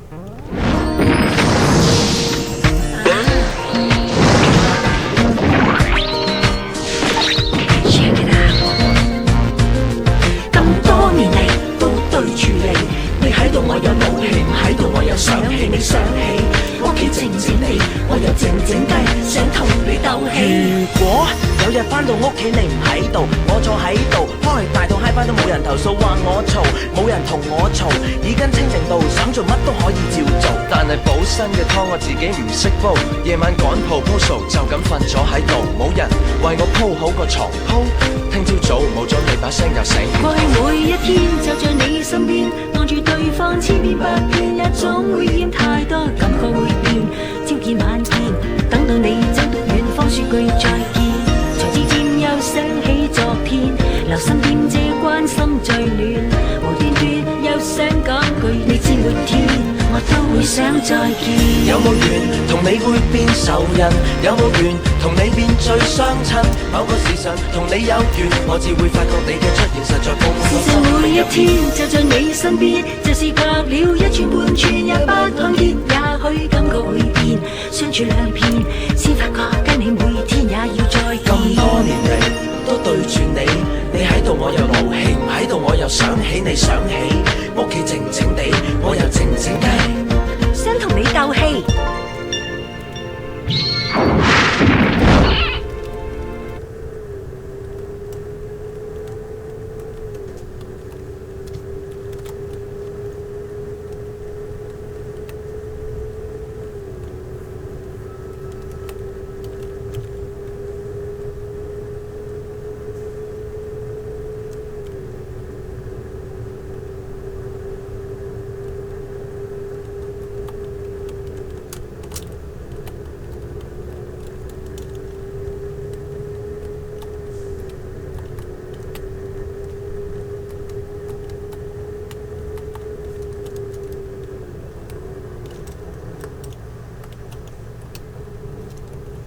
咁多年嚟都對住你喺度我有怒氣，唔喺度我又想起你想起，屋企靜靜地，我又靜靜雞，想同你鬥氣。如果有日返到屋企你唔喺度，我坐喺度，開大到嗨翻都冇人投訴話我嘈，冇人同我嘈，耳根清淨到想做乜都可以照做。但係補身嘅湯我自己唔識煲，夜晚趕 proposal 就咁瞓咗喺度，冇人為我鋪好個床鋪，聽朝早冇咗你把聲又醒。過去每一天就在你身邊，望住對方千遍百遍，也總會厭，太多感覺會變，朝見晚見，等到你走到遠方說句再見，才漸漸又想起昨天，留心點這關心最暖，無端端又想講句你知沒天，我都會想再見。有冇緣同你會變仇人？有冇緣同你變最相親？某個時辰同你有緣，我只會發覺你嘅出現實在共我事實每一天就在你身邊，就是隔了一寸半寸也不看見，也許感覺會變，相處兩遍先發覺跟你每天也要再見。咁多年嚟都對住你，你喺度我又怒氣，唔喺度我又想起你想起。